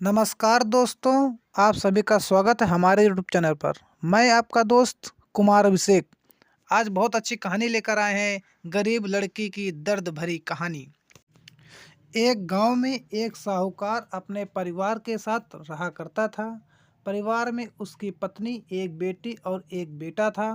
नमस्कार दोस्तों, आप सभी का स्वागत है हमारे यूट्यूब चैनल पर। मैं आपका दोस्त कुमार अभिषेक आज बहुत अच्छी कहानी लेकर आए हैं। गरीब लड़की की दर्द भरी कहानी। एक गांव में एक साहूकार अपने परिवार के साथ रहा करता था। परिवार में उसकी पत्नी, एक बेटी और एक बेटा था।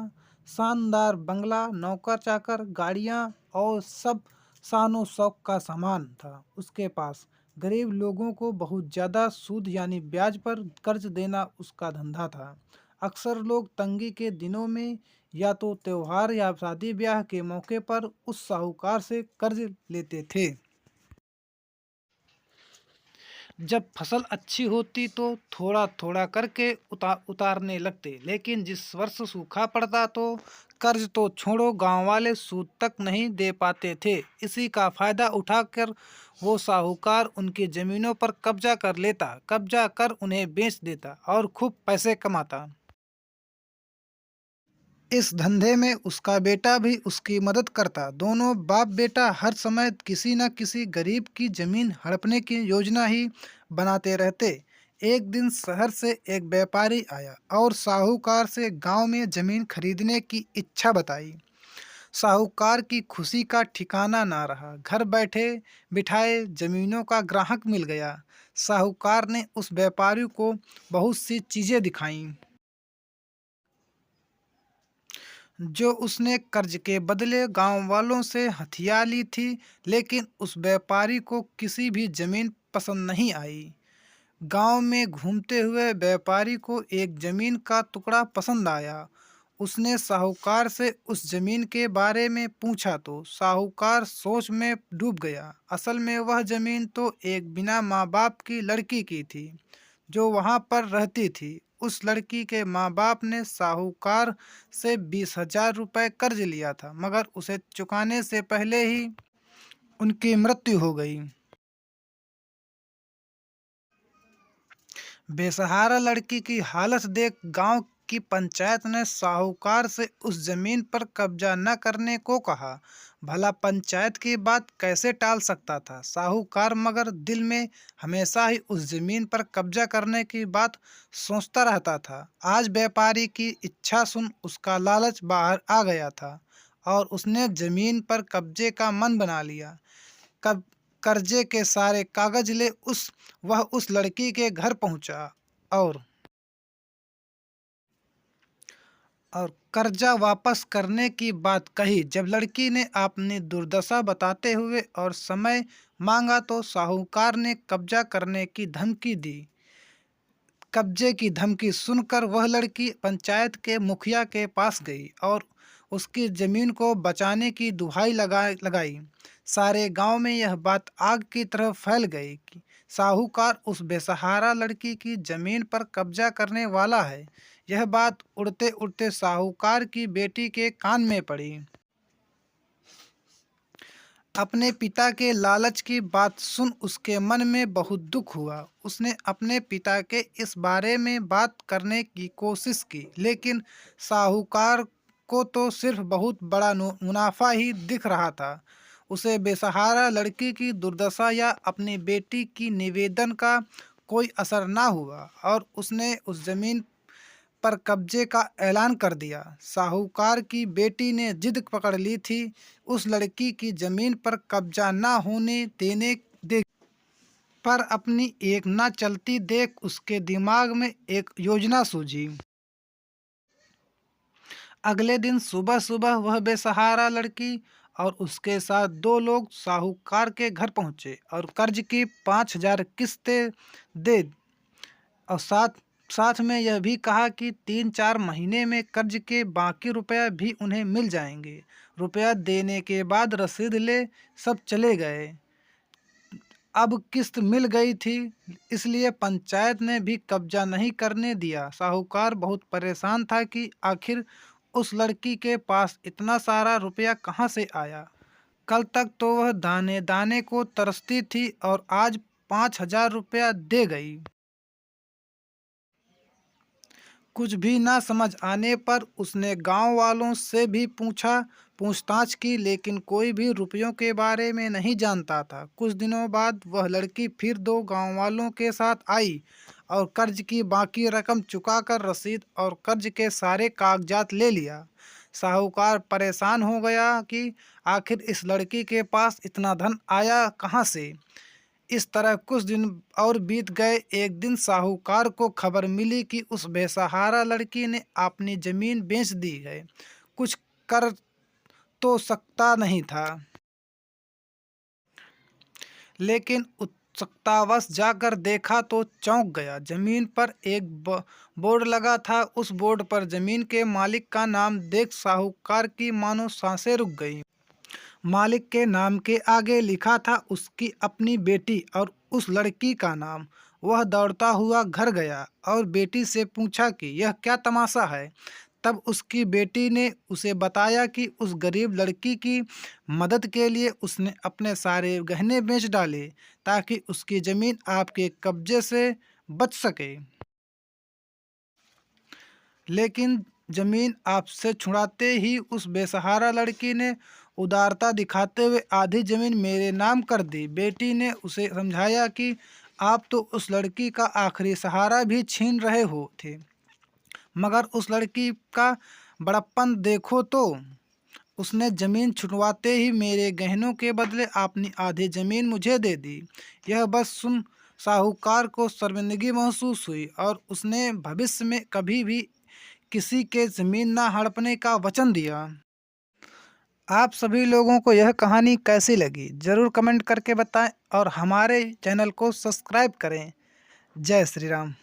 शानदार बंगला, नौकर चाकर, गाड़ियां और सब शानो शौक का सामान था उसके पास। गरीब लोगों को बहुत ज़्यादा सूद यानी ब्याज पर कर्ज देना उसका धंधा था। अक्सर लोग तंगी के दिनों में या तो त्योहार या शादी ब्याह के मौके पर उस साहूकार से कर्ज लेते थे। जब फसल अच्छी होती तो थोड़ा थोड़ा करके उतारने लगते, लेकिन जिस वर्ष सूखा पड़ता तो कर्ज तो छोड़ो, गांव वाले सूद तक नहीं दे पाते थे। इसी का फायदा उठाकर वो साहूकार उनकी जमीनों पर कब्जा कर लेता, कब्जा कर उन्हें बेच देता और खूब पैसे कमाता। इस धंधे में उसका बेटा भी उसकी मदद करता। दोनों बाप बेटा हर समय किसी न किसी गरीब की जमीन हड़पने की योजना ही बनाते रहते। एक दिन शहर से एक व्यापारी आया और साहूकार से गांव में जमीन खरीदने की इच्छा बताई। साहूकार की खुशी का ठिकाना ना रहा। घर बैठे बिठाए जमीनों का ग्राहक मिल गया। साहूकार ने उस व्यापारी को बहुत सी चीजें दिखाईं जो उसने कर्ज के बदले गांव वालों से हथिया ली थी। लेकिन उस व्यापारी को किसी भी जमीन पसंद नहीं आई। गांव में घूमते हुए व्यापारी को एक जमीन का टुकड़ा पसंद आया। उसने साहूकार से उस जमीन के बारे में पूछा तो साहूकार सोच में डूब गया। असल में वह जमीन तो एक बिना माँ बाप की लड़की की थी जो वहां पर रहती थी। उस लड़की के माँ बाप ने साहूकार से 20,000 रुपये कर्ज लिया था, मगर उसे चुकाने से पहले ही उनकी मृत्यु हो गई। बेसहारा लड़की की हालत देख गांव की पंचायत ने साहूकार से उस जमीन पर कब्जा न करने को कहा। भला पंचायत की बात कैसे टाल सकता था साहूकार, मगर दिल में हमेशा ही उस जमीन पर कब्जा करने की बात सोचता रहता था। आज व्यापारी की इच्छा सुन उसका लालच बाहर आ गया था और उसने जमीन पर कब्जे का मन बना लिया। कब कर्जे के सारे कागज ले वह उस लड़की के घर पहुंचा और कर्जा वापस करने की बात कही। जब लड़की ने अपनी दुर्दशा बताते हुए और समय मांगा तो साहूकार ने कब्जा करने की धमकी दी। कब्जे की धमकी सुनकर वह लड़की पंचायत के मुखिया के पास गई और उसकी जमीन को बचाने की दुहाई लगाई। सारे गांव में यह बात आग की तरह फैल गई कि साहूकार उस बेसहारा लड़की की जमीन पर कब्जा करने वाला है। यह बात उड़ते उड़ते साहूकार की बेटी के कान में पड़ी। अपने पिता के लालच की बात सुन उसके मन में बहुत दुख हुआ। उसने अपने पिता के इस बारे में बात करने की कोशिश की, लेकिन साहूकार को तो सिर्फ बहुत बड़ा मुनाफा ही दिख रहा था। उसे बेसहारा लड़की की दुर्दशा या अपनी बेटी की निवेदन का कोई असर ना हुआ और उसने उस जमीन पर कब्जे का ऐलान कर दिया। साहूकार की बेटी ने जिद पकड़ ली थी, उस लड़की की जमीन पर कब्जा न होने देने दे। पर अपनी एक न चलती देख उसके दिमाग में एक योजना सूझी। अगले दिन सुबह सुबह वह बेसहारा लड़की और उसके साथ दो लोग साहूकार के घर पहुंचे और कर्ज की 5,000 किस्तें दे और साथ साथ में यह भी कहा कि 3-4 महीने में कर्ज के बाकी रुपया भी उन्हें मिल जाएंगे। रुपया देने के बाद रसीद ले सब चले गए। अब किस्त मिल गई थी, इसलिए पंचायत ने भी कब्जा नहीं करने दिया। साहूकार बहुत परेशान था कि आखिर उस लड़की के पास इतना सारा रुपया कहाँ से आया। कल तक तो वह दाने दाने को तरसती थी और आज 5,000 रुपया दे गई। कुछ भी ना समझ आने पर उसने गांव वालों से भी पूछताछ की, लेकिन कोई भी रुपयों के बारे में नहीं जानता था। कुछ दिनों बाद वह लड़की फिर दो गांव वालों के साथ आई और कर्ज की बाकी रकम चुकाकर रसीद और कर्ज के सारे कागजात ले लिया। साहूकार परेशान हो गया कि आखिर इस लड़की के पास इतना धन आया कहाँ से। इस तरह कुछ दिन और बीत गए। एक दिन साहूकार को खबर मिली कि उस बेसहारा लड़की ने अपनी जमीन बेच दी है। कुछ कर तो सकता नहीं था, लेकिन उत्सुकतावश जाकर देखा तो चौंक गया। जमीन पर एक बोर्ड लगा था। उस बोर्ड पर जमीन के मालिक का नाम देख साहूकार की मानो सांसें रुक गईं। मालिक के नाम के आगे लिखा था उसकी अपनी बेटी और उस लड़की का नाम। वह दौड़ता हुआ घर गया और बेटी से पूछा कि यह क्या तमाशा है। तब उसकी बेटी ने उसे बताया कि उस गरीब लड़की की मदद के लिए उसने अपने सारे गहने बेच डाले ताकि उसकी ज़मीन आपके कब्जे से बच सके। लेकिन जमीन आपसे छुड़ाते ही उस बेसहारा लड़की ने उदारता दिखाते हुए आधी जमीन मेरे नाम कर दी। बेटी ने उसे समझाया कि आप तो उस लड़की का आखिरी सहारा भी छीन रहे हो थे, मगर उस लड़की का बड़प्पन देखो तो। उसने जमीन छुड़वाते ही मेरे गहनों के बदले अपनी आधी जमीन मुझे दे दी। यह बस सुन साहूकार को शर्मिंदगी महसूस हुई और उसने भविष्य में कभी भी किसी के ज़मीन ना हड़पने का वचन दिया। आप सभी लोगों को यह कहानी कैसी लगी ज़रूर कमेंट करके बताएं और हमारे चैनल को सब्सक्राइब करें। जय श्री राम।